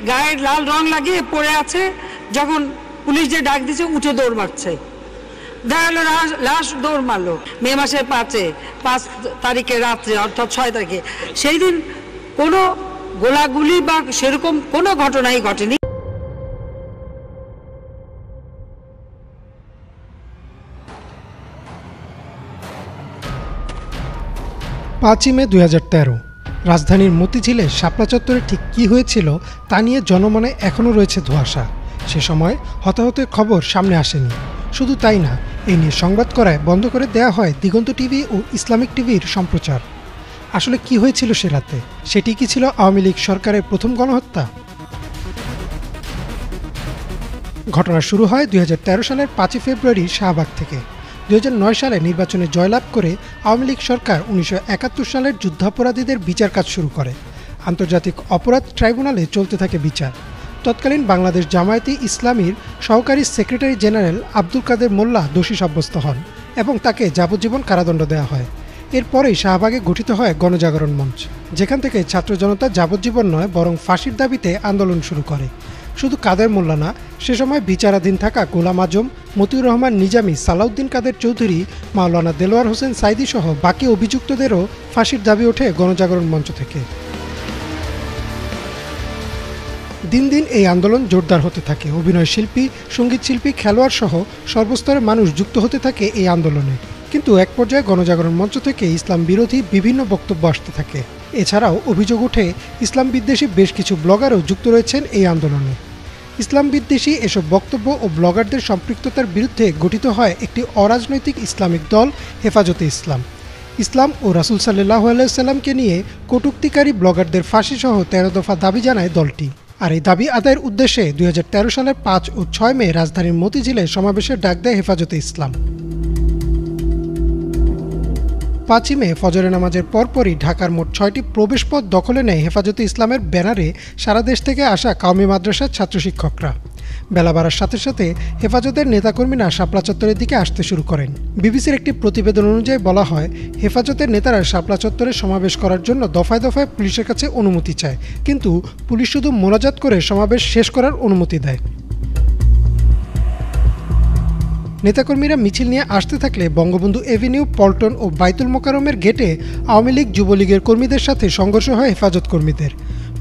গায়ের লাল রং লাগিয়ে পড়ে আছে, যখন পুলিশ যে ডাক দিচ্ছে উঠে দৌড় মারছে। দেখা গেল লাশ দৌড় মারলো মে মাসের 5 তারিখে রাত্রে, অর্থাৎ 6 তারিখে। সেই দিন কোনো গোলাগুলি বা সেরকম কোনো ঘটনাই ঘটেনি। 5ই মে 2013 রাজধানীর মতিঝিলে শাপলা চত্বরে ঠিক কী হয়েছিল তা নিয়ে জনমনে এখনও রয়েছে ধোঁয়াশা। সে সময় হতাহতের খবর সামনে আসেনি। শুধু তাই না, এই নিয়ে সংবাদ করায় বন্ধ করে দেয়া হয় দিগন্ত টিভি ও ইসলামিক টিভির সম্প্রচার। আসলে কি হয়েছিল সে রাতে? সেটি কি ছিল আওয়ামী লীগ সরকারের প্রথম গণহত্যা? ঘটনা শুরু হয় 2013 সালের 5ই ফেব্রুয়ারি শাহবাগ থেকে। 2009 সালে নির্বাচনে জয়লাভ করে আওয়ামী লীগ সরকার 1971 সালের যুদ্ধাপরাধীদের বিচার কাজ শুরু করে। আন্তর্জাতিক অপরাধ ট্রাইব্যুনালে চলতে থাকে বিচার। তৎকালীন বাংলাদেশ জামায়াতে ইসলামীর সহকারী সেক্রেটারি জেনারেল আব্দুল কাদের মোল্লা দোষী সাব্যস্ত হন এবং তাকে যাবজ্জীবন কারাদণ্ড দেওয়া হয়। এরপরেই শাহবাগে গঠিত হয় গণজাগরণ মঞ্চ, যেখান থেকে ছাত্র জনতা যাবজ্জীবন নয় বরং ফাঁসির দাবিতে আন্দোলন শুরু করে। শুধু কাদের মোল্লা না, সে সময় বিচারাধীন থাকা গোলাম আজম, মতিউর রহমান নিজামী, সালাউদ্দিন কাদের চৌধুরী, মাওলানা দেলোয়ার হোসেন সাইদি সহ বাকি অভিযুক্তদেরও ফাঁসির দাবি ওঠে গণজাগরণ মঞ্চ থেকে। দিন দিন এই আন্দোলন জোরদার হতে থাকে। অভিনয় শিল্পী, সঙ্গীত শিল্পী, খেলোয়াড় সহ সর্বস্তরের মানুষ যুক্ত হতে থাকে এই আন্দোলনে। কিন্তু এক পর্যায়ে গণজাগরণ মঞ্চ থেকে ইসলাম বিরোধী বিভিন্ন বক্তব্য আসতে থাকে। এছাড়াও অভিযোগ ওঠে ইসলাম বিদ্বেষী বেশ কিছু ব্লগারও যুক্ত রয়েছেন এই আন্দোলনে। ইসলাম বিদ্বেষী এসব বক্তব্য ও ব্লগারদের সম্পৃক্ততার বিরুদ্ধে গঠিত হয় একটি অরাজনৈতিক ইসলামিক দল হেফাজতে ইসলাম। ইসলাম ও রাসূল সাল্লাল্লাহু আলাইহি সাল্লামকে নিয়ে কটূক্তিকারী ব্লগারদের ফাঁসি সহ 13 দফা দাবি জানায় দলটি। আর এই দাবি আদায়ের উদ্দেশ্যে 2013 সালের 5 ও 6 মে রাজধানীর মতিঝিলে সমাবেশের ডাক দেয় হেফাজতে ইসলাম। 5ই মে ফজরের নামাজের পরপরই ঢাকার মোট 6টি প্রবেশপথ দখলে নেয় হেফাজতে ইসলামের ব্যানারে সারা দেশ থেকে আসা কওমি মাদ্রাসার ছাত্র শিক্ষকরা। বেলা বাড়ার সাথে সাথে হেফাজতের নেতাকর্মীরা শাপলা চত্বরের দিকে আসতে শুরু করেন। বিবিসির একটি প্রতিবেদন অনুযায়ী বলা হয়, হেফাজতের নেতারা শাপলা চত্বরে সমাবেশ করার জন্য দফায় দফায় পুলিশের কাছে অনুমতি চায়, কিন্তু পুলিশ শুধু মোনাজাত করে সমাবেশ শেষ করার অনুমতি দেয়। নেতাকর্মীরা মিছিল নিয়ে আসতে থাকলে বঙ্গবন্ধু এভিনিউ, পল্টন ও বাইতুল মোকাররমের গেটে আওয়ামী লীগ, যুবলীগের কর্মীদের সাথে সংঘর্ষ হয় হেফাজত কর্মীদের।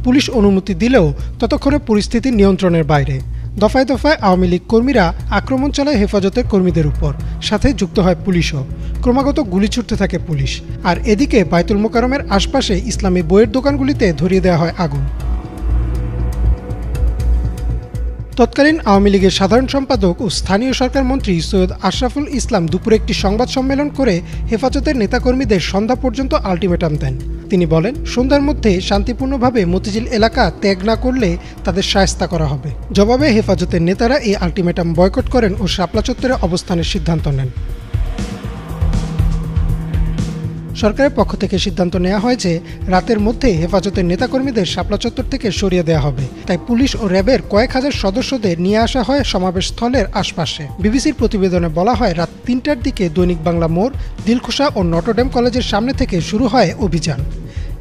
পুলিশ অনুমতি দিলেও ততক্ষণে পরিস্থিতি নিয়ন্ত্রণের বাইরে। দফায় দফায় আওয়ামী লীগ কর্মীরা আক্রমণ চালায় হেফাজতের কর্মীদের উপর, সাথে যুক্ত হয় পুলিশও। ক্রমাগত গুলি ছুটতে থাকে পুলিশ। আর এদিকে বাইতুল মোকাররমের আশপাশে ইসলামী বইয়ের দোকানগুলিতে ধরিয়ে দেওয়া হয় আগুন। তৎকালীন আওয়ামী লীগের সাধারণ সম্পাদক ও স্থানীয় সরকার মন্ত্রী সৈয়দ আশরাফুল ইসলাম দুপুরে একটি সংবাদ সম্মেলন করে হেফাজতের নেতাকর্মীদের সন্ধ্যা পর্যন্ত আলটিমেটাম দেন। তিনি বলেন, সন্ধ্যার মধ্যে শান্তিপূর্ণভাবে মতিঝিল এলাকা ত্যাগ না করলে তাদের শায়েস্তা করা হবে। জবাবে হেফাজতের নেতারা এই আলটিমেটাম বয়কট করেন ও শাপলা চত্বরে অবস্থানের সিদ্ধান্ত নেন। সরকারের পক্ষ থেকে সিদ্ধান্ত নেওয়া হয় যে রাতের মধ্যে হেফাজতের নেতাকর্মীদের শাপলা চত্বর থেকে সরিয়ে দেওয়া হবে। তাই পুলিশ ও র্যাবের কয়েক হাজার সদস্যদের নিয়ে আসা হয় সমাবেশ স্থলের আশপাশে। বিবিসির প্রতিবেদনে বলা হয়, রাত 3টার দিকে দৈনিক বাংলা মোড়, দিলখুশা ও নটরডেম কলেজের সামনে থেকে শুরু হয় অভিযান।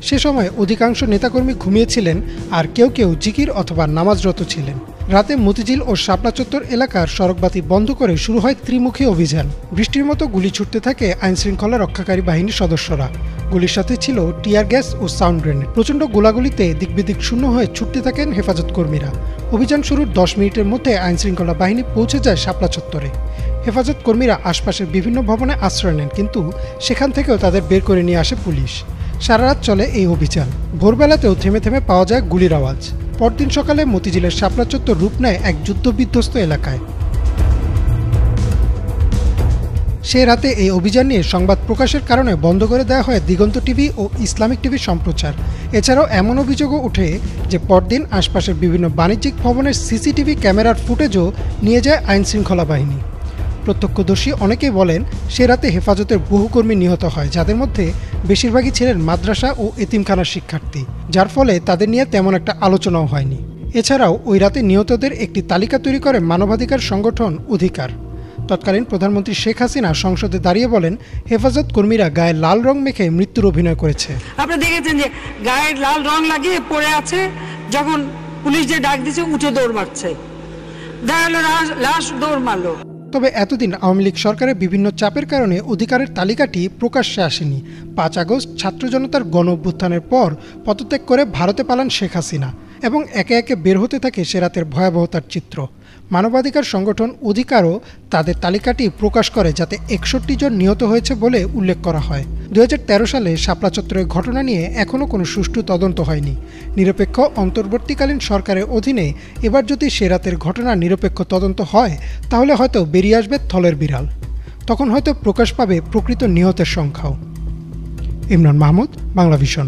সে সময় অধিকাংশ নেতাকর্মী ঘুমিয়েছিলেন, আর কেউ কেউ জিকির অথবা নামাজরত ছিলেন। রাতে মতিঝিল ও শাপলা চত্বর এলাকার সড়কবাতি বন্ধ করে শুরু হয় ত্রিমুখী অভিযান। বৃষ্টির মতো গুলি ছুটতে থাকে আইনশৃঙ্খলা রক্ষাকারী বাহিনীর সদস্যরা। গুলির সাথে ছিল টিয়ার গ্যাস ও সাউন্ড গ্রেনেড। প্রচণ্ড গোলাগুলিতে দিকবিদিক শূন্য হয়ে ছুটতে থাকেন হেফাজত কর্মীরা। অভিযান শুরুর 10 মিনিটের মধ্যে আইনশৃঙ্খলা বাহিনী পৌঁছে যায় শাপলা চত্বরে। হেফাজত কর্মীরা আশপাশের বিভিন্ন ভবনে আশ্রয় নেন, কিন্তু সেখান থেকেও তাদের বের করে নিয়ে আসে পুলিশ। সারা রাত চলে এই অভিযান। ভোরবেলাতেও থেমে থেমে পাওয়া যায় গুলির আওয়াজ। পরদিন সকালে মতিঝিলের শাপলা চত্বর রূপ নেয় এক যুদ্ধবিধ্বস্ত এলাকায়। সে রাতে এই অভিযান নিয়ে সংবাদ প্রকাশের কারণে বন্ধ করে দেওয়া হয় দিগন্ত টিভি ও ইসলামিক টিভির সম্প্রচার। এছাড়াও এমন অভিযোগও ওঠে যে পরদিন আশপাশের বিভিন্ন বাণিজ্যিক ভবনের সিসিটিভি ক্যামেরার ফুটেজও নিয়ে যায় আইনশৃঙ্খলা বাহিনী। প্রত্যক্ষদর্শী অনেকেই বলেন, সে রাতে হেফাজতের বহু কর্মী নিহত হয়, যাদের মধ্যে বেশিরভাগই ছিলেন মাদ্রাসা ও এতিমখানার শিক্ষার্থী, যার ফলে তাদের নিয়ে তেমন একটা আলোচনাও হয়নি। এছাড়াও ওই রাতে নিহতদের একটি তালিকা তৈরি করে মানবাধিকার সংগঠন অধিকার। তৎকালীন প্রধানমন্ত্রী শেখ হাসিনা সংসদে দাঁড়িয়ে বলেন, হেফাজত কর্মীরা গায়ে লাল রং মেখে মৃত্যুর অভিনয় করেছে। আপনারা দেখেছেন যে গায়ের লাল রং লাগিয়ে পড়ে আছে, যখন পুলিশ যে ডাক দিছে উঠে দৌড় মারছে, দেখা গেল লাশ দৌড় মারলো। তবে এতদিন আওয়ামী লীগ সরকারের বিভিন্ন চাপের কারণে অধিকারের তালিকাটি প্রকাশ্যে আসেনি। 5 আগস্ট ছাত্র জনতার গণ অভ্যুত্থানের পর পদত্যাগ করে ভারতে পালান শেখ হাসিনা এবং একে একে বের হতে থাকে সে রাতের ভয়াবহতার চিত্র। মানবাধিকার সংগঠন অধিকারও তাদের তালিকাটি প্রকাশ করে, যাতে 61 জন নিহত হয়েছে বলে উল্লেখ করা হয়। 2013 সালে শাপলা চত্বরের ঘটনা নিয়ে এখনও কোনো সুষ্ঠু তদন্ত হয়নি। নিরপেক্ষ অন্তর্বর্তীকালীন সরকারের অধীনে এবার যদি সে রাতের ঘটনার নিরপেক্ষ তদন্ত হয়, তাহলে হয়তো বেরিয়ে আসবে থলের বিড়াল। তখন হয়তো প্রকাশ পাবে প্রকৃত নিহতের সংখ্যাও। ইমরান মাহমুদ, বাংলা ভিশন।